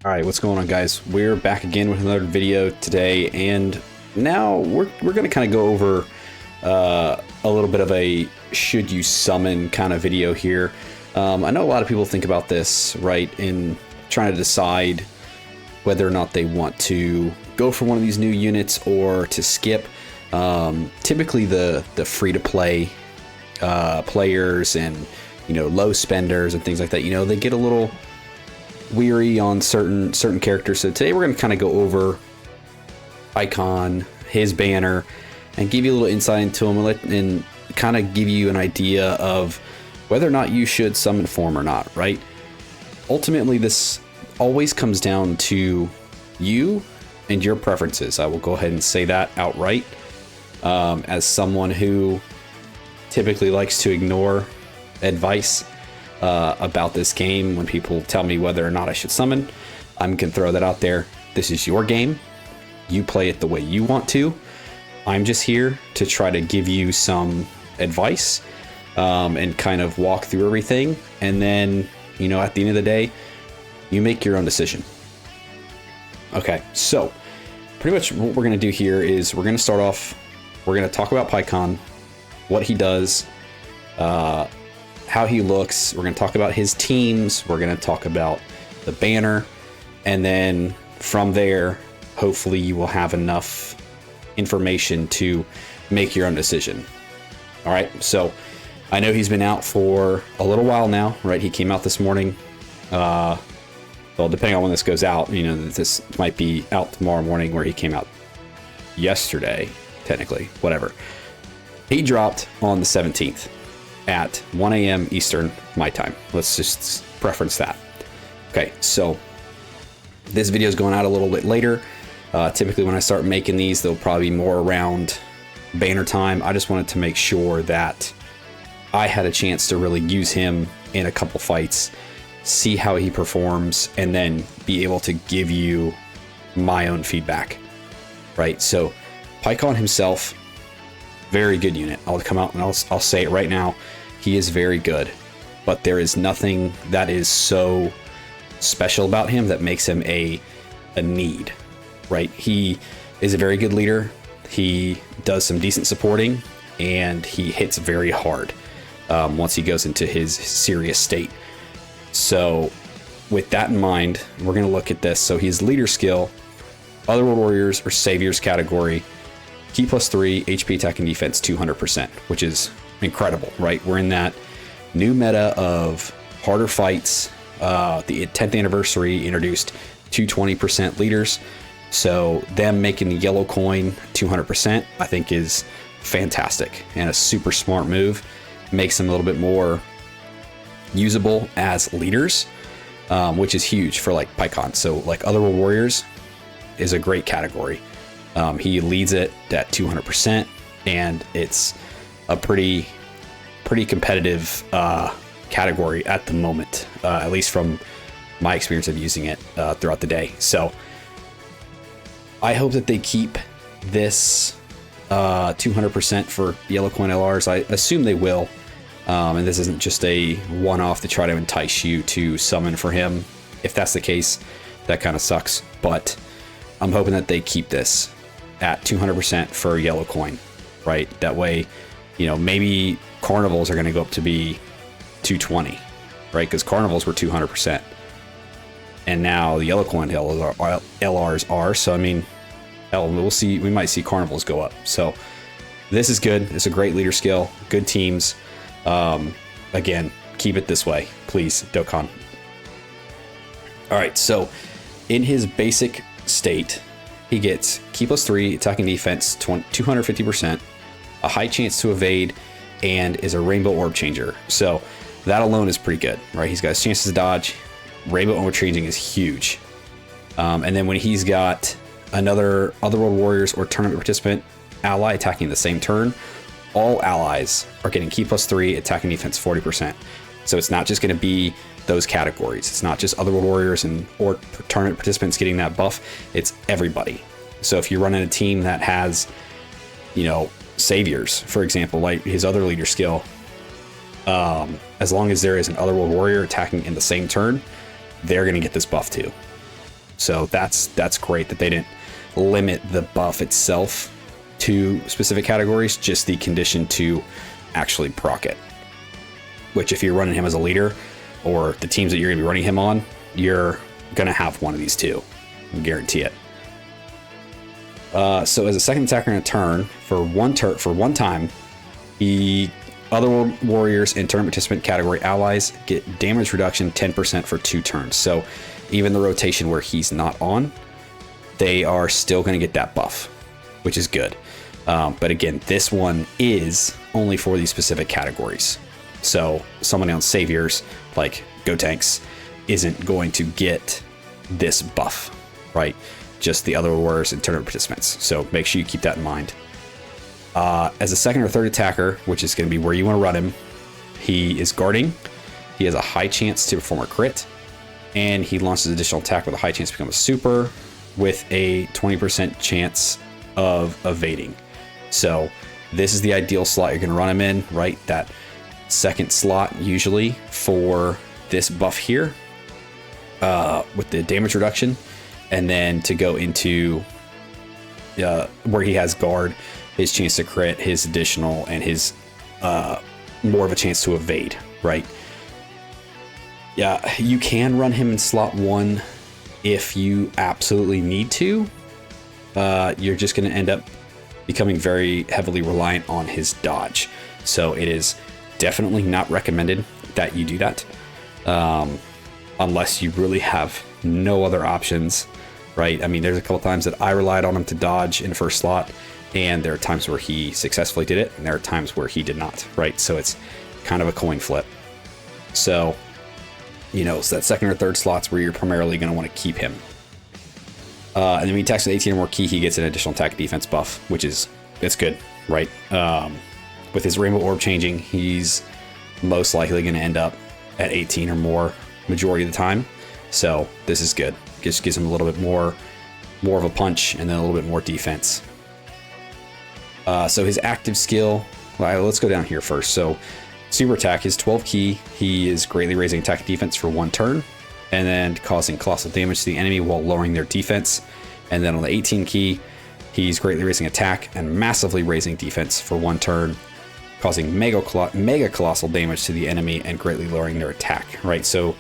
All right, what's going on, guys? We're back again with another video today, and now we're going to kind of go over a little bit of a should you summon kind of video here. I know a lot of people think about this, right, in trying to decide whether or not they want to go for one of these new units or to skip. Typically, the free-to-play players and low spenders and things like that, they get a little weary on certain characters. So today we're going to kind of go over Phy Pikkon, his banner, and give you a little insight into him and kind of give you an idea of whether or not you should summon form or not, right? Ultimately, this always comes down to you and your preferences. I will go ahead and say that outright. As someone who typically likes to ignore advice about this game when people tell me whether or not I should summon, I'm gonna throw that out there. This is your game. You play it the way you want to. I'm just here to try to give you some advice and kind of walk through everything. And then, at the end of the day, you make your own decision. Okay, so pretty much what we're gonna do here is we're gonna start off, we're gonna talk about Phy Pikkon, what he does, how he looks. We're going to talk about his teams. We're going to talk about the banner. And then from there, hopefully you will have enough information to make your own decision. All right. So I know he's been out for a little while now, right? He came out this morning. Well, depending on when this goes out, this might be out tomorrow morning, where he came out yesterday, technically, whatever. He dropped on the 17th. At 1 a.m. Eastern, my time. Let's just preference that. Okay, so this video is going out a little bit later. Typically when I start making these, they'll probably be more around banner time. I just wanted to make sure that I had a chance to really use him in a couple fights, see how he performs, and then be able to give you my own feedback, right? So Phy Pikkon himself, very good unit. I'll come out and I'll say it right now. He is very good, but there is nothing that is so special about him that makes him a need, right? He is a very good leader. He does some decent supporting, and he hits very hard once he goes into his serious state. So with that in mind, we're going to look at this. So his leader skill, Otherworld Warriors or Saviors category, Key +3, HP attack and defense 200%, which is incredible, right? We're in that new meta of harder fights. The 10th anniversary introduced 220% leaders. So them making the yellow coin 200%, I think, is fantastic and a super smart move. Makes them a little bit more usable as leaders, which is huge for like Phy Pikkon. So like Otherworld Warriors is a great category. He leads it at 200%, and it's a pretty competitive category at the moment, at least from my experience of using it throughout the day. So I hope that they keep this 200% for yellow coin LRs. I assume they will, and this isn't just a one-off to try to entice you to summon for him. If that's the case, that kind of sucks, but I'm hoping that they keep this at 200% for yellow coin, right? That way, maybe carnivals are going to go up to be 220, right? Because carnivals were 200%, and now the yellow coin LRs are. So I mean, hell, we'll see. We might see carnivals go up. So this is good. It's a great leader skill. Good teams. Again, keep it this way, please, Dokkan. All right. So in his basic state, he gets Key +3, attack and defense 250%, a high chance to evade, and is a rainbow orb changer. So that alone is pretty good, right? He's got his chances to dodge. Rainbow orb changing is huge. And then when he's got another Otherworld Warriors or tournament participant ally attacking the same turn, all allies are getting Key +3, attack and defense 40%. So it's not just going to be those categories. It's not just Otherworld Warriors or tournament participants getting that buff. It's everybody. So if you're running a team that has, Saviors, for example, like his other leader skill, as long as there is an Otherworld Warrior attacking in the same turn, they're going to get this buff too. So that's great that they didn't limit the buff itself to specific categories, just the condition to actually proc it. Which if you're running him as a leader, or the teams that you're gonna be running him on, you're gonna have one of these two. I guarantee it. So as a second attacker in a turn, for one time, the other warriors and tournament participant category allies get damage reduction 10% for 2 turns. So even the rotation where he's not on, they are still going to get that buff, which is good. But again, this one is only for these specific categories. So someone on saviors like Go Tanks isn't going to get this buff, right? Just the other warriors and tournament participants. So make sure you keep that in mind. As a second or third attacker, which is going to be where you want to run him, he is guarding. He has a high chance to perform a crit, and he launches additional attack with a high chance to become a super with a 20% chance of evading. So this is the ideal slot you're going to run him in, right? That second slot usually for this buff here with the damage reduction, and then to go into where he has guard, his chance to crit, his additional, and his more of a chance to evade, right? Yeah, you can run him in slot 1 if you absolutely need to. You're just going to end up becoming very heavily reliant on his dodge. So it is definitely not recommended that you do that unless you really have no other options, right? I mean, there's a couple times that I relied on him to dodge in the first slot, and there are times where he successfully did it, and there are times where he did not, right? So it's kind of a coin flip. So, you know, it's that second or third slots where you're primarily going to want to keep him. And then when he attacks with 18 or more ki, he gets an additional attack defense buff, which is, it's good, right? With his Rainbow Orb changing, he's most likely going to end up at 18 or more majority of the time. So this is good. Just gives him a little bit more of a punch and then a little bit more defense. So his active skill, well, let's go down here first. So super attack is 12 ki. He is greatly raising attack and defense for 1 turn, and then causing colossal damage to the enemy while lowering their defense. And then on the 18 ki, he's greatly raising attack and massively raising defense for 1 turn, causing mega colossal damage to the enemy and greatly lowering their attack, right? So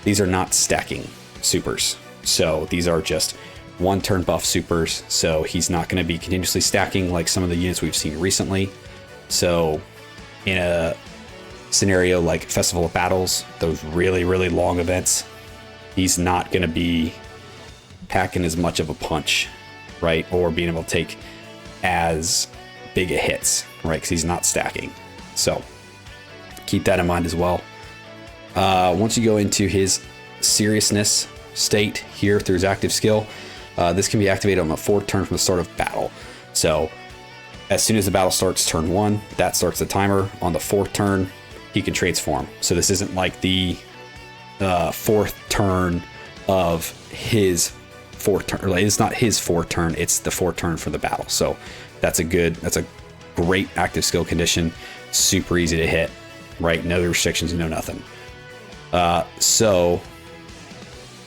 these are not stacking supers. So these are just 1 turn buff supers. So he's not going to be continuously stacking like some of the units we've seen recently. So in a scenario like Festival of Battles, those really, really long events, he's not going to be packing as much of a punch, right? Or being able to take as big a hits, right? Because he's not stacking. So keep that in mind as well. Once you go into his seriousness state here through his active skill, this can be activated on the 4th turn from the start of battle. So as soon as the battle starts turn 1, that starts the timer. On the 4th turn, he can transform. So this isn't like the 4th turn of his 4th turn. Like, it's not his 4th turn, it's the 4th turn for the battle. So that's a great active skill condition. Super easy to hit, right? No restrictions, no nothing. So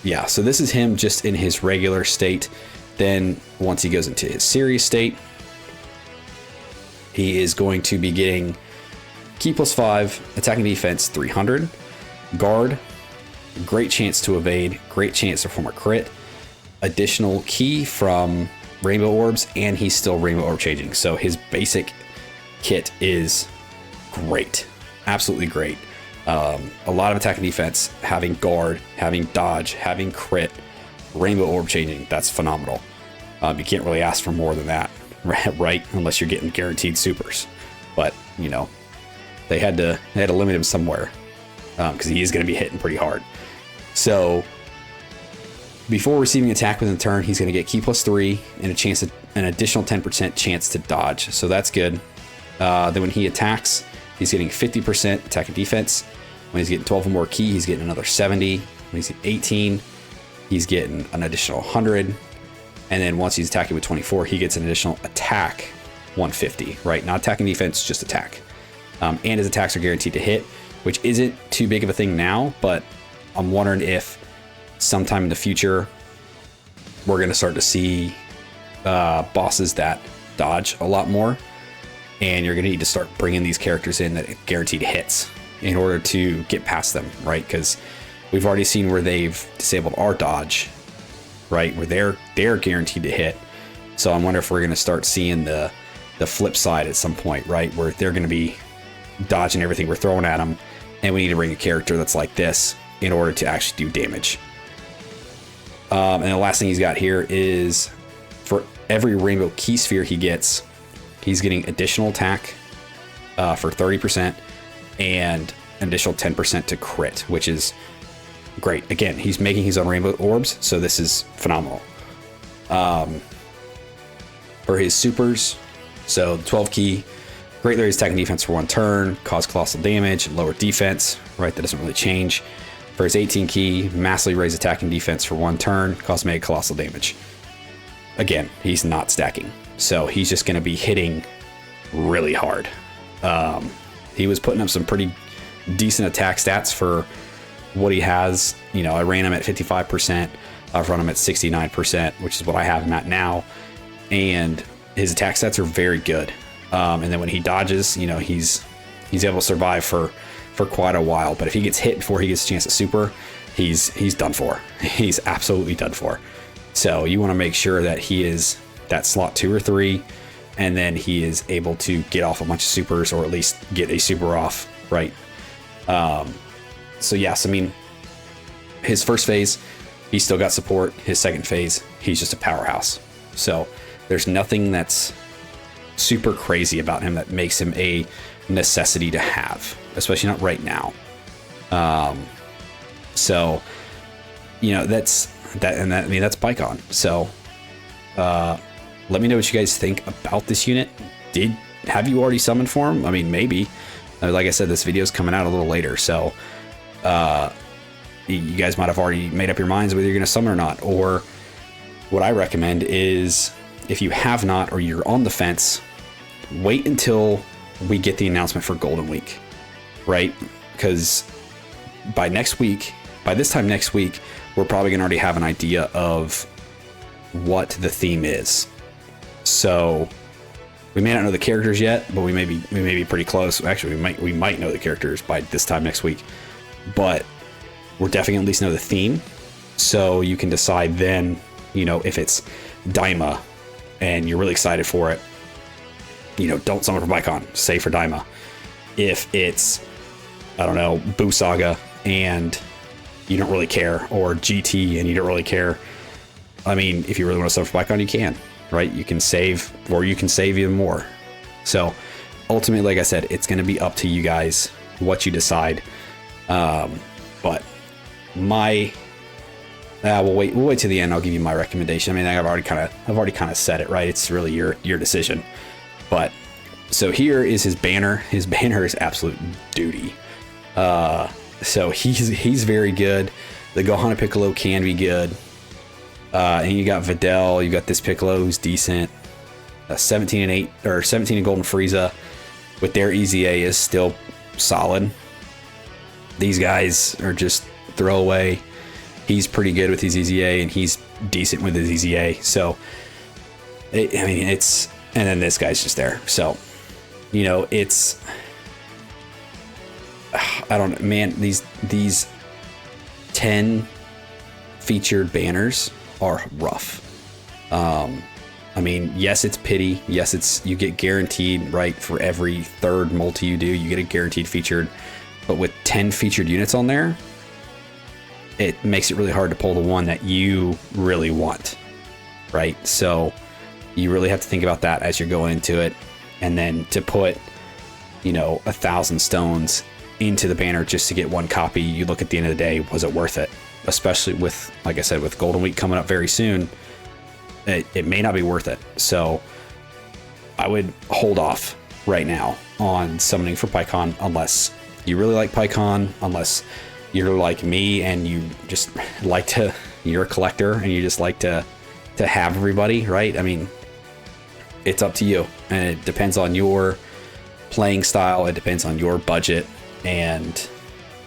this is him just in his regular state. Then once he goes into his serious state, he is going to be getting ki +5, attacking defense 300, guard, great chance to evade, great chance to perform a crit, additional ki from Rainbow Orbs, and he's still Rainbow Orb changing. So his basic kit is great, absolutely great. A lot of attack and defense, having guard, having dodge, having crit, Rainbow Orb changing, that's phenomenal. You can't really ask for more than that, right? Unless you're getting guaranteed supers. But, you know, they had to limit him somewhere, because he is going to be hitting pretty hard. So before receiving attack within a turn, he's going to get ki +3 and an additional 10% chance to dodge. So that's good. Then when he attacks, he's getting 50% attack and defense. When he's getting 12 or more ki, he's getting another 70. When he's at 18, he's getting an additional 100. And then once he's attacking with 24, he gets an additional attack 150, right? Not attack and defense, just attack. And his attacks are guaranteed to hit, which isn't too big of a thing now, but I'm wondering if sometime in the future, we're going to start to see bosses that dodge a lot more, and you're going to need to start bringing these characters in that guaranteed hits in order to get past them, right? Because we've already seen where they've disabled our dodge, right, where they're guaranteed to hit. So I wonder if we're going to start seeing the flip side at some point, right, where they're going to be dodging everything we're throwing at them, and we need to bring a character that's like this in order to actually do damage. And the last thing he's got here is for every rainbow key sphere he gets, he's getting additional attack for 30% and an additional 10% to crit, which is great. Again, he's making his own rainbow orbs, so this is phenomenal. For his supers, so 12 key, greatly raise attack and defense for 1 turn, cause colossal damage, lower defense, right? That doesn't really change. For his 18 key, massively raise attack and defense for 1 turn, cause mega colossal damage. Again, he's not stacking, so he's just going to be hitting really hard. He was putting up some pretty decent attack stats for what he has. You know, I ran him at 55%. I've run him at 69%, which is what I have him at now. And his attack stats are very good. And then when he dodges, you know, he's able to survive for quite a while. But if he gets hit before he gets a chance at super, he's done for. He's absolutely done for. So you want to make sure that he is that slot 2 or 3, and then he is able to get off a bunch of supers, or at least get a super off, right? So yes, I mean, his first phase, he's still got support. His second phase, he's just a powerhouse. So there's nothing that's super crazy about him that makes him a necessity to have, especially not right now. So, you know, that's Phy Pikkon. So, let me know what you guys think about this unit. Have you already summoned for him? I mean, maybe. Like I said, this video is coming out a little later, so you guys might have already made up your minds whether you're going to summon or not. Or what I recommend is, if you have not, or you're on the fence, wait until we get the announcement for Golden Week, right? Because by this time next week, we're probably going to already have an idea of what the theme is. So we may not know the characters yet, but we may be pretty close. Actually, we might know the characters by this time next week, but we're definitely at least know the theme. So you can decide then, you know, if it's Daima and you're really excited for it, you know, don't summon for Phy Pikkon, save for Daima. If it's, I don't know, Boo Saga and you don't really care, or GT and you don't really care, I mean, if you really want to summon for Phy Pikkon, you can, right? You can save, or you can save even more. So ultimately, like I said, it's going to be up to you guys what you decide. But we'll wait to the end. I'll give you my recommendation. I mean, I've already kind of said it, right? It's really your decision. But so here is his banner. His banner is absolute duty. So he's very good. The Gohan and Piccolo can be good. And you got Videl. You got this Piccolo who's decent. 17 and 8, or 17 and Golden Frieza with their EZA is still solid. These guys are just throwaway. He's pretty good with his EZA, and he's decent with his EZA. So, and then this guy's just there. So, you know, I don't know, man, these 10 featured banners are rough. I mean, yes, it's pity. Yes, you get guaranteed, right? For every third multi you do, you get a guaranteed featured. But with 10 featured units on there, it makes it really hard to pull the one that you really want, right? So you really have to think about that as you're going into it. And then to put, you know, 1,000 stones into the banner just to get one copy, you look at the end of the day, was it worth it? Especially with, like I said, with Golden Week coming up very soon, it may not be worth it. So I would hold off right now on summoning for Phy Pikkon unless you really like Phy Pikkon, unless you're like me and you just like to, you're a collector and you just like to have everybody, right? I mean, it's up to you, and it depends on your playing style. It depends on your budget. And,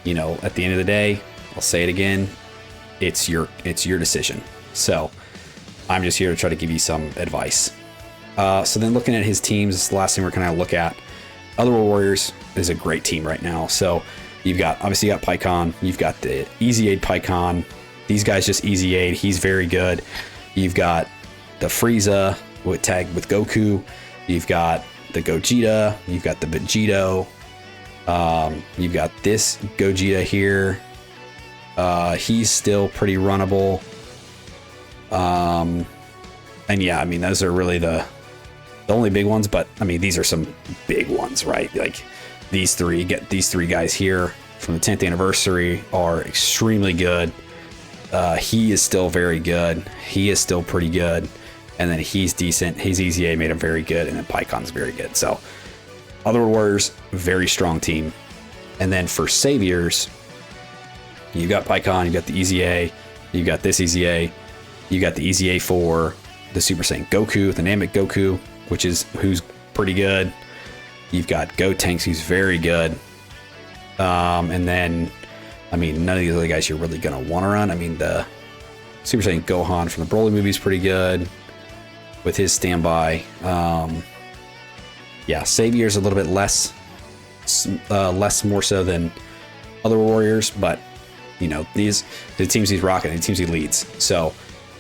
you know, at the end of the day, I'll say it again, it's your decision. So I'm just here to try to give you some advice. So then looking at his teams, the last thing we're going to look at, Otherworld Warriors is a great team right now. So you've got, obviously you got Phy Pikkon, you've got the Easy Aid Phy Pikkon. These guys just Easy Aid. He's very good. You've got the Frieza with tag with Goku. You've got the Gogeta. You've got the Vegito. You've got this Gogeta here. He's still pretty runnable. And yeah, I mean, those are really the only big ones, but I mean, these are some big ones, right? Like these three guys here from the 10th anniversary are extremely good. He is still very good. He is still pretty good. And then he's decent. His Easy A made him very good. And then Phy Pikkon's very good. So Otherworld Warriors, very strong team. And then for Saviors, you got Phy Pikkon, you got the Easy A, you got this Easy A, you got the Easy A for the Super Saiyan Goku, the Namek Goku, who's pretty good. You've got Gotenks, who's very good. And then, I mean, none of these other guys you're really going to want to run. I mean, the Super Saiyan Gohan from the Broly movie is pretty good with his standby. Yeah, Savior's a little bit less more so than other Warriors, but you know, the teams he's rocking, the teams he leads. So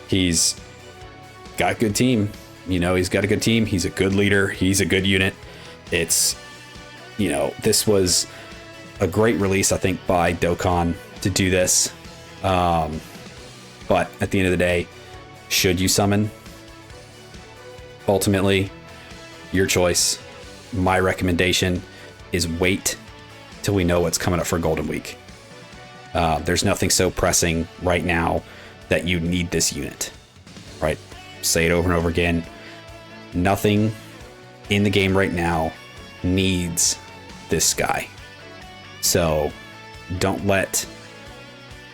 he's got a good team. You know, he's got a good team. He's a good leader. He's a good unit. It's, you know, this was a great release, I think, by Dokkan to do this. But at the end of the day, should you summon? Ultimately, your choice. My recommendation is wait till we know what's coming up for Golden Week. There's nothing so pressing right now that you need this unit, right? Say it over and over again. Nothing in the game right now needs this guy. So don't let,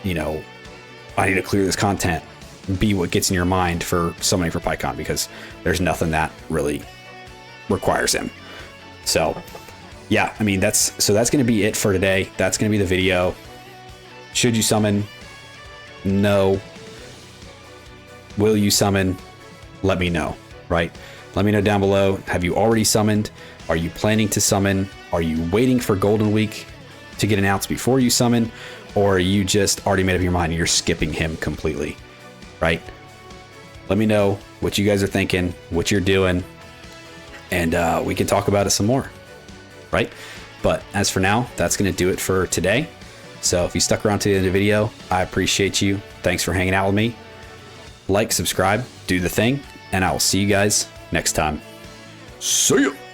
you know, I need to clear this content be what gets in your mind for summoning for Phy Pikkon, because there's nothing that really requires him. So yeah, I mean, that's going to be it for today. That's going to be the video. Should you summon? No. Will you summon? Let me know, right? Let me know down below. Have you already summoned? Are you planning to summon? Are you waiting for Golden Week to get announced before you summon? Or are you just already made up your mind and you're skipping him completely, right? Let me know what you guys are thinking, what you're doing, and we can talk about it some more, right? But as for now, that's going to do it for today. So if you stuck around to the end of the video, I appreciate you. Thanks for hanging out with me. Like, subscribe, do the thing, and I will see you guys next time. See ya!